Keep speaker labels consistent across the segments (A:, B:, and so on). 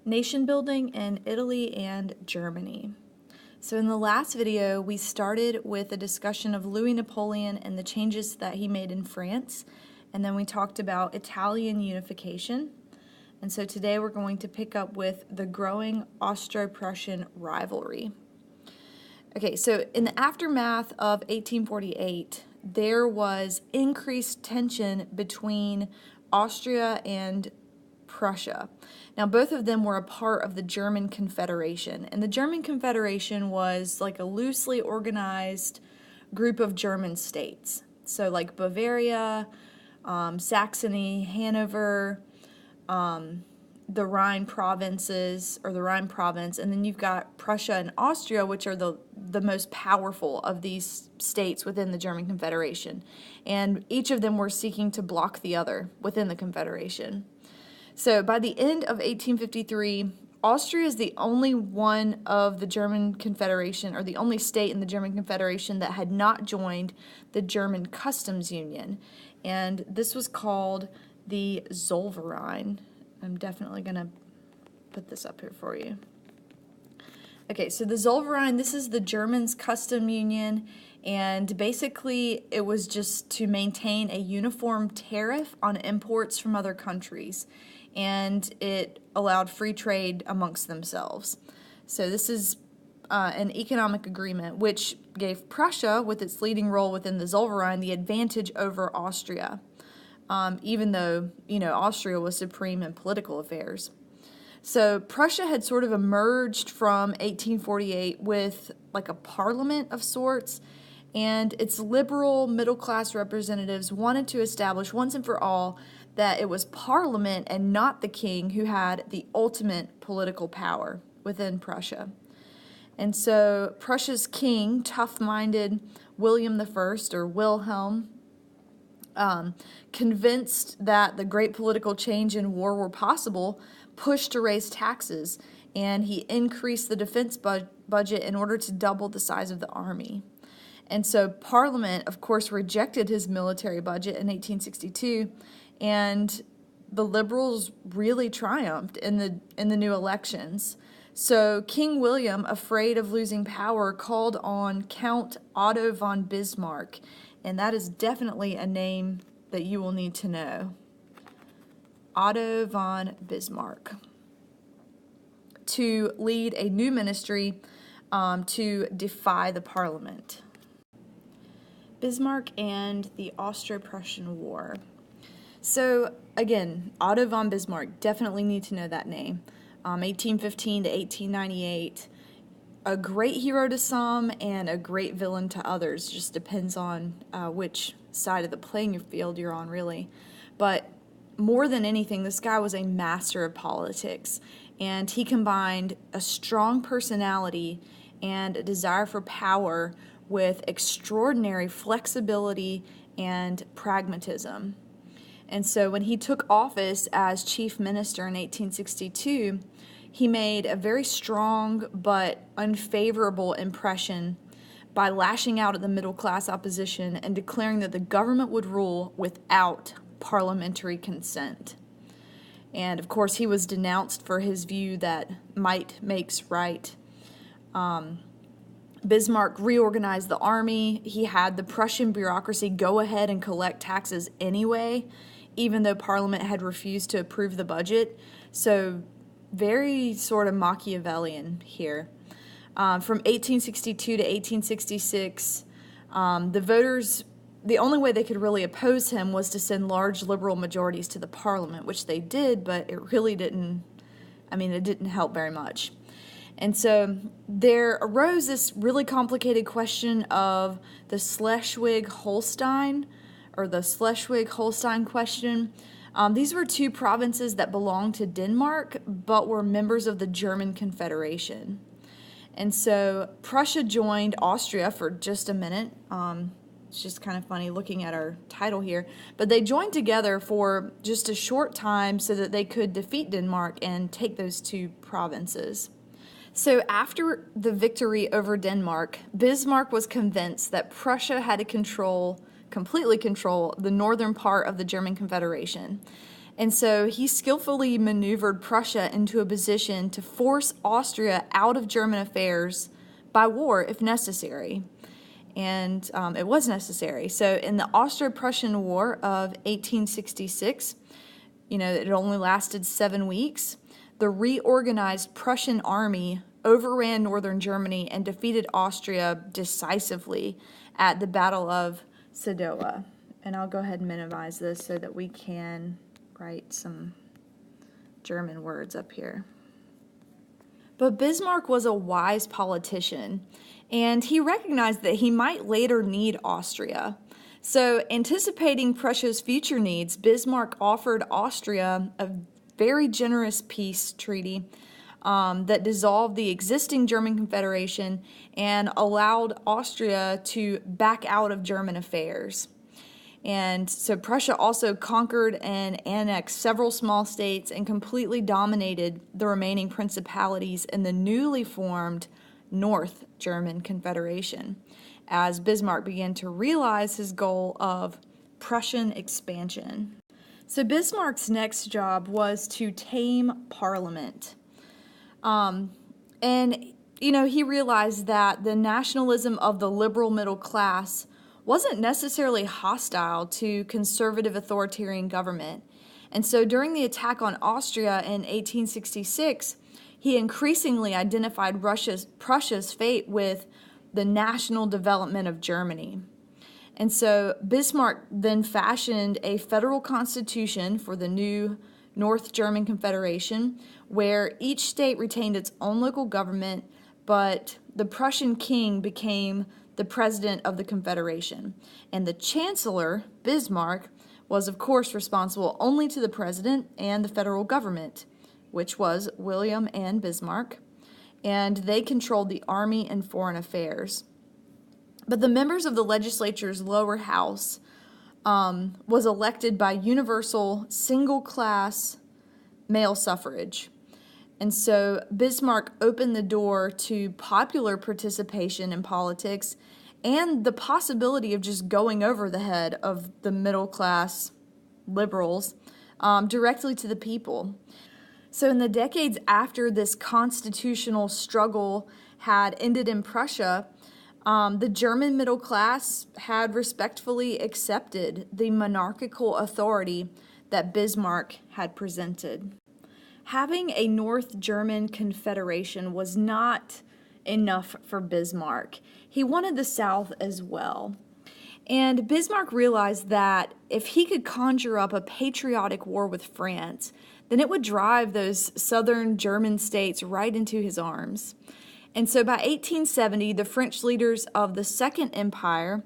A: Nation building in Italy and Germany. So in the last video, we started with a discussion of Louis Napoleon and the changes that he made in France, and then we talked about Italian unification. And so today we're going to pick up with the growing Austro-Prussian rivalry. Okay, so in the aftermath of 1848, there was increased tension between Austria and Prussia. Now, both of them were a part of the German Confederation, and the German Confederation was like a loosely organized group of German states. So like Bavaria, Saxony, Hanover, the Rhine provinces, or the Rhine province, and then you've got Prussia and Austria, which are the most powerful of these states within the German Confederation. And each of them were seeking to block the other within the Confederation. So by the end of 1853, Austria is the only one of the German Confederation, or the only state in the German Confederation that had not joined the German Customs Union. And this was called the Zollverein. I'm definitely going to put this up here for you. Okay, so the Zollverein, this is the Germans' custom union, and basically it was just to maintain a uniform tariff on imports from other countries, and it allowed free trade amongst themselves. So this is an economic agreement which gave Prussia, with its leading role within the Zollverein, the advantage over Austria. Even though, Austria was supreme in political affairs. So Prussia had sort of emerged from 1848 with like a parliament of sorts, and its liberal middle-class representatives wanted to establish once and for all that it was parliament and not the king who had the ultimate political power within Prussia. And so Prussia's king, tough-minded William I, or Wilhelm, convinced that the great political change in war were possible, pushed to raise taxes, and he increased the defense budget in order to double the size of the army. And so Parliament, of course, rejected his military budget in 1862, and the Liberals really triumphed in the new elections. So King William, afraid of losing power, called on Count Otto von Bismarck, and that is definitely a name that you will need to know. Otto von Bismarck, to lead a new ministry to defy the parliament. Bismarck and the Austro-Prussian War. So again, Otto von Bismarck, definitely need to know that name. 1815 to 1898. A great hero to some and a great villain to others. Just depends on which side of the playing field you're on, really. But more than anything, this guy was a master of politics, and he combined a strong personality and a desire for power with extraordinary flexibility and pragmatism. And so when he took office as chief minister in 1862, he made a very strong but unfavorable impression by lashing out at the middle-class opposition and declaring that the government would rule without parliamentary consent. And, of course, he was denounced for his view that might makes right. Bismarck reorganized the army. He had the Prussian bureaucracy go ahead and collect taxes anyway, even though Parliament had refused to approve the budget. So very sort of Machiavellian here. From 1862 to 1866, the voters, the only way they could really oppose him was to send large liberal majorities to the parliament, which they did, but it really didn't, it didn't help very much. And so there arose this really complicated question of the Schleswig-Holstein, or the Schleswig-Holstein question. These were two provinces that belonged to Denmark, but were members of the German Confederation. And so Prussia joined Austria for just a minute. It's just kind of funny looking at our title here. But they joined together for just a short time so that they could defeat Denmark and take those two provinces. So after the victory over Denmark, Bismarck was convinced that Prussia had to completely control the northern part of the German Confederation. And so he skillfully maneuvered Prussia into a position to force Austria out of German affairs by war if necessary. And it was necessary. So in the Austro-Prussian War of 1866, it only lasted 7 weeks, the reorganized Prussian army overran northern Germany and defeated Austria decisively at the Battle of Sadowa. And I'll go ahead and minimize this so that we can write some German words up here. But Bismarck was a wise politician, and he recognized that he might later need Austria. So, anticipating Prussia's future needs, Bismarck offered Austria a very generous peace treaty that dissolved the existing German Confederation and allowed Austria to back out of German affairs. And so Prussia also conquered and annexed several small states and completely dominated the remaining principalities in the newly formed North German Confederation, as Bismarck began to realize his goal of Prussian expansion. So Bismarck's next job was to tame Parliament. He realized that the nationalism of the liberal middle class wasn't necessarily hostile to conservative authoritarian government. And so during the attack on Austria in 1866, he increasingly identified Prussia's fate with the national development of Germany. And so Bismarck then fashioned a federal constitution for the new North German Confederation, where each state retained its own local government, but the Prussian king became the president of the Confederation. And the chancellor, Bismarck, was of course responsible only to the president and the federal government, which was William and Bismarck, and they controlled the army and foreign affairs. But the members of the legislature's lower house was elected by universal single-class male suffrage. And so Bismarck opened the door to popular participation in politics and the possibility of just going over the head of the middle-class liberals directly to the people. So in the decades after this constitutional struggle had ended in Prussia, the German middle class had respectfully accepted the monarchical authority that Bismarck had presented. Having a North German Confederation was not enough for Bismarck. He wanted the South as well. And Bismarck realized that if he could conjure up a patriotic war with France, then it would drive those southern German states right into his arms. And so by 1870, the French leaders of the Second Empire,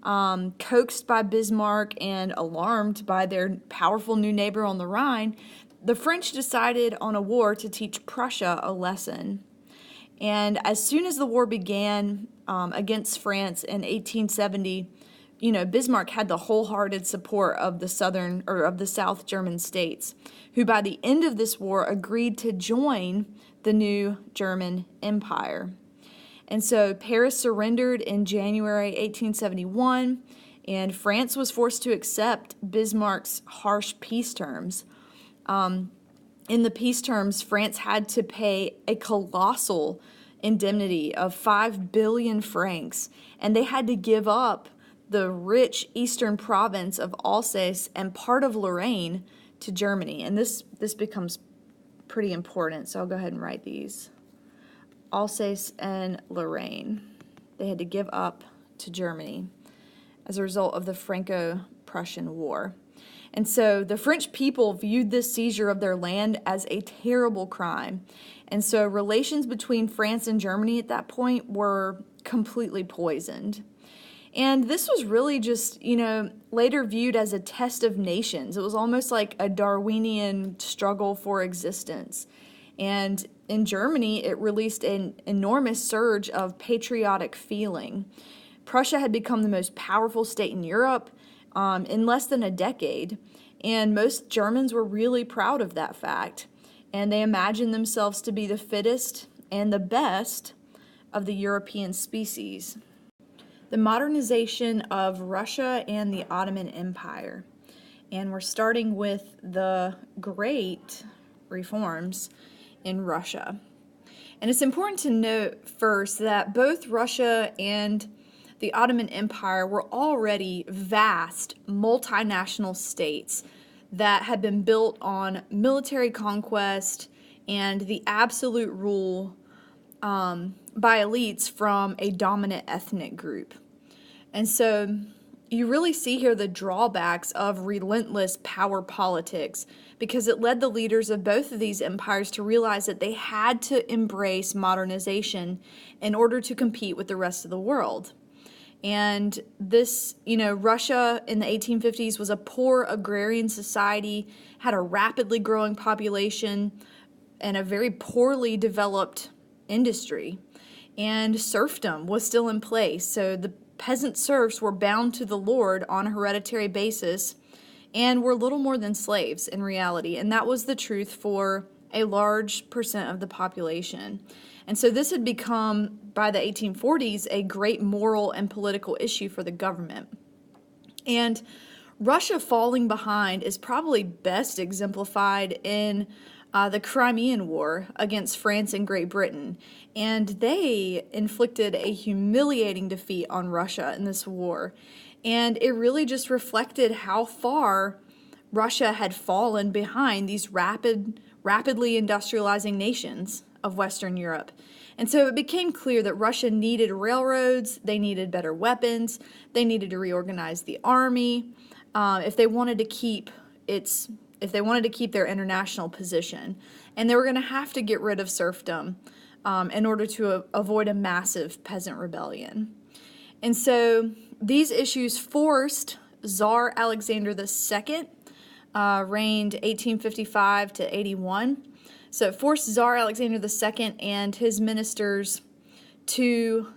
A: coaxed by Bismarck and alarmed by their powerful new neighbor on the Rhine, the French decided on a war to teach Prussia a lesson. And as soon as the war began against France in 1870, Bismarck had the wholehearted support of the South German states, who by the end of this war agreed to join the new German Empire. And so Paris surrendered in January 1871, and France was forced to accept Bismarck's harsh peace terms. In the peace terms, France had to pay a colossal indemnity of 5 billion francs, and they had to give up the rich eastern province of Alsace and part of Lorraine to Germany. And this becomes pretty important, so I'll go ahead and write these. Alsace and Lorraine. They had to give up to Germany as a result of the Franco-Prussian War. And so the French people viewed this seizure of their land as a terrible crime. And so relations between France and Germany at that point were completely poisoned. And this was really just, later viewed as a test of nations. It was almost like a Darwinian struggle for existence. And in Germany, it released an enormous surge of patriotic feeling. Prussia had become the most powerful state in Europe in less than a decade, and most Germans were really proud of that fact. And they imagined themselves to be the fittest and the best of the European species. The modernization of Russia and the Ottoman Empire. And we're starting with the great reforms in Russia. And it's important to note first that both Russia and the Ottoman Empire were already vast multinational states that had been built on military conquest and the absolute rule by elites from a dominant ethnic group. And so you really see here the drawbacks of relentless power politics, because it led the leaders of both of these empires to realize that they had to embrace modernization in order to compete with the rest of the world. And this, Russia in the 1850s was a poor agrarian society, had a rapidly growing population, and a very poorly developed industry. And serfdom was still in place, so the peasant serfs were bound to the lord on a hereditary basis and were little more than slaves in reality. And that was the truth for a large percent of the population. And so this had become, by the 1840s, a great moral and political issue for the government. And Russia falling behind is probably best exemplified in the Crimean War against France and Great Britain. And they inflicted a humiliating defeat on Russia in this war. And it really just reflected how far Russia had fallen behind these rapidly industrializing nations of Western Europe. And so it became clear that Russia needed railroads, they needed better weapons, they needed to reorganize the army if they wanted to keep their international position. And they were going to have to get rid of serfdom in order to avoid a massive peasant rebellion. And so these issues forced Tsar Alexander II, reigned 1855 to 81. So it forced Tsar Alexander II and his ministers to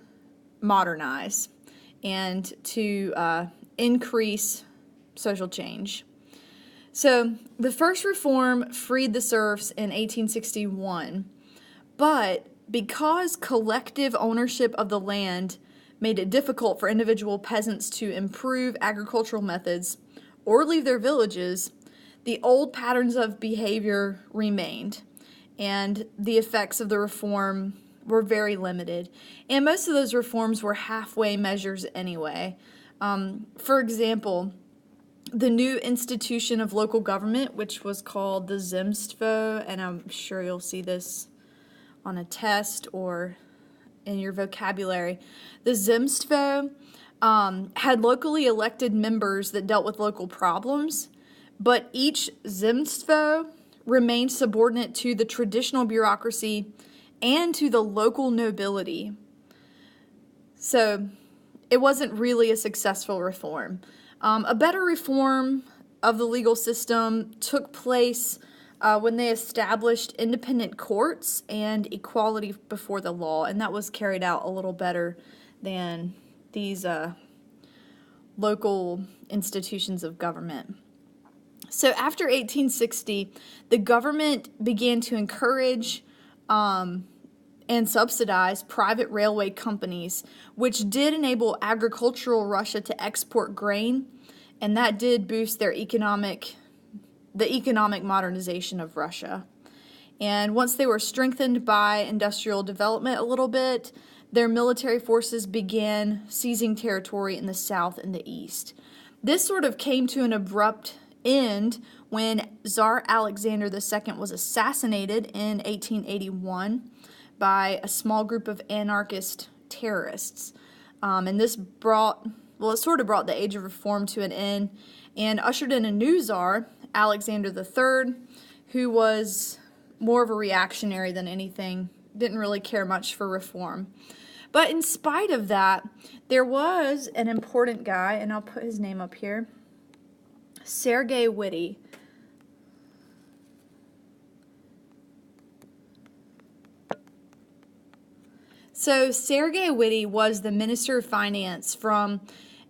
A: modernize and to increase social change. So the first reform freed the serfs in 1861, but because collective ownership of the land made it difficult for individual peasants to improve agricultural methods or leave their villages, the old patterns of behavior remained, and the effects of the reform were very limited. And most of those reforms were halfway measures anyway. For example, the new institution of local government, which was called the Zemstvo, and I'm sure you'll see this on a test or in your vocabulary. The Zemstvo had locally elected members that dealt with local problems, but each Zemstvo remained subordinate to the traditional bureaucracy and to the local nobility. So it wasn't really a successful reform. A better reform of the legal system took place when they established independent courts and equality before the law, and that was carried out a little better than these local institutions of government. So after 1860, the government began to encourage and subsidize private railway companies, which did enable agricultural Russia to export grain, and that did boost the economic modernization of Russia. And once they were strengthened by industrial development a little bit, their military forces began seizing territory in the south and the east. This sort of came to an abrupt end when Tsar Alexander II was assassinated in 1881 by a small group of anarchist terrorists. And this brought the age of reform to an end and ushered in a new Tsar, Alexander III, who was more of a reactionary than anything, didn't really care much for reform. But in spite of that, there was an important guy, and I'll put his name up here, Sergei Witte. So Sergei Witte was the Minister of Finance from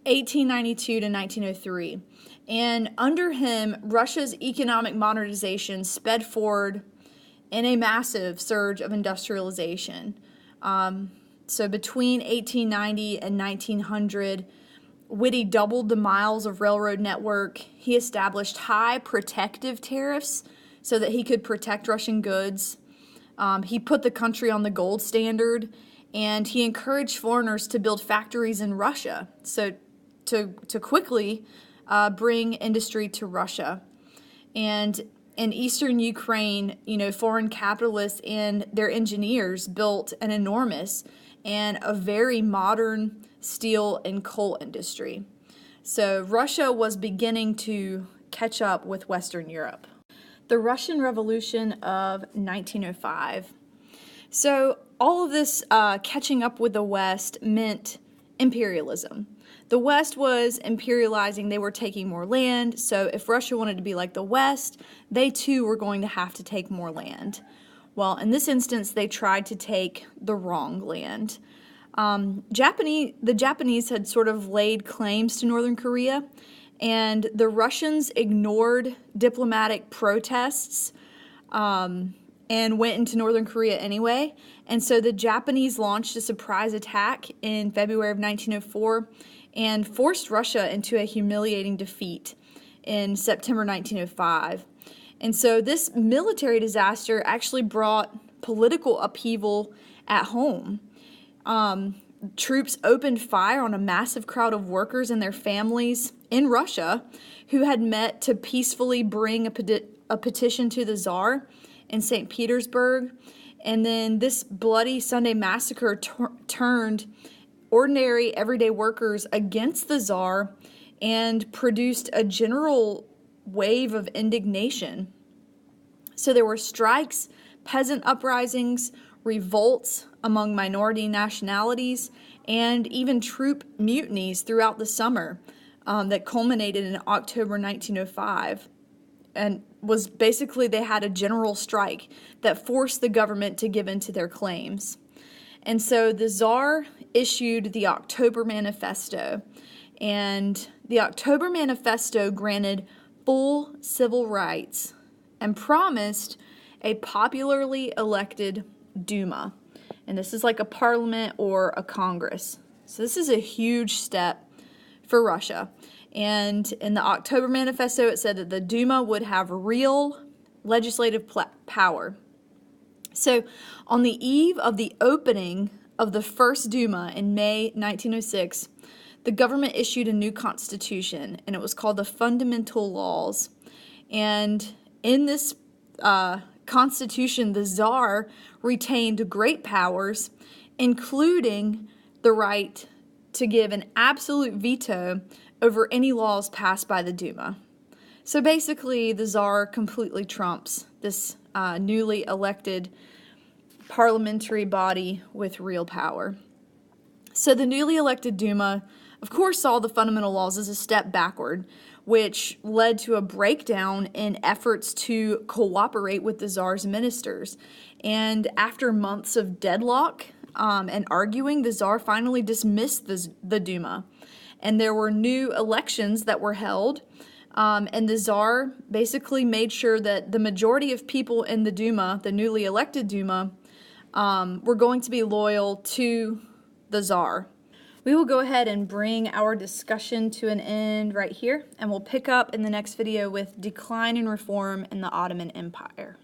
A: 1892 to 1903. And under him, Russia's economic modernization sped forward in a massive surge of industrialization. So between 1890 and 1900, Witte doubled the miles of railroad network. He established high protective tariffs so that he could protect Russian goods. He put the country on the gold standard, and he encouraged foreigners to build factories in Russia, so to quickly bring industry to Russia. And in eastern Ukraine, foreign capitalists and their engineers built an enormous and a very modern steel and coal industry. So Russia was beginning to catch up with Western Europe. The Russian Revolution of 1905. So all of this catching up with the West meant imperialism. The West was imperializing, they were taking more land, so if Russia wanted to be like the West, they too were going to have to take more land. Well, in this instance, they tried to take the wrong land. The Japanese had sort of laid claims to Northern Korea, and the Russians ignored diplomatic protests and went into Northern Korea anyway. And so the Japanese launched a surprise attack in February of 1904 and forced Russia into a humiliating defeat in September 1905. And so this military disaster actually brought political upheaval at home. Troops opened fire on a massive crowd of workers and their families in Russia who had met to peacefully bring a petition to the Tsar in St. Petersburg. And then this bloody Sunday massacre turned ordinary everyday workers against the Tsar and produced a general wave of indignation. So there were strikes, peasant uprisings, revolts among minority nationalities, and even troop mutinies throughout the summer that culminated in October 1905. And was basically they had a general strike that forced the government to give in to their claims. And so the Tsar issued the October Manifesto, and the October Manifesto granted full civil rights and promised a popularly elected Duma. And this is like a parliament or a Congress. So this is a huge step for Russia. And in the October Manifesto, it said that the Duma would have real legislative power. So on the eve of the opening of the first Duma in May 1906, the government issued a new constitution, and it was called the Fundamental Laws. And in this constitution, the Tsar retained great powers, including the right to give an absolute veto over any laws passed by the Duma. So basically, the Tsar completely trumps this newly elected parliamentary body with real power. So the newly elected Duma, of course, saw the fundamental laws as a step backward, which led to a breakdown in efforts to cooperate with the Tsar's ministers. And after months of deadlock and arguing, the Tsar finally dismissed the Duma. And there were new elections that were held, and the Tsar basically made sure that the majority of people in the Duma, the newly elected Duma, were going to be loyal to the Tsar. We will go ahead and bring our discussion to an end right here, and we'll pick up in the next video with decline and reform in the Ottoman Empire.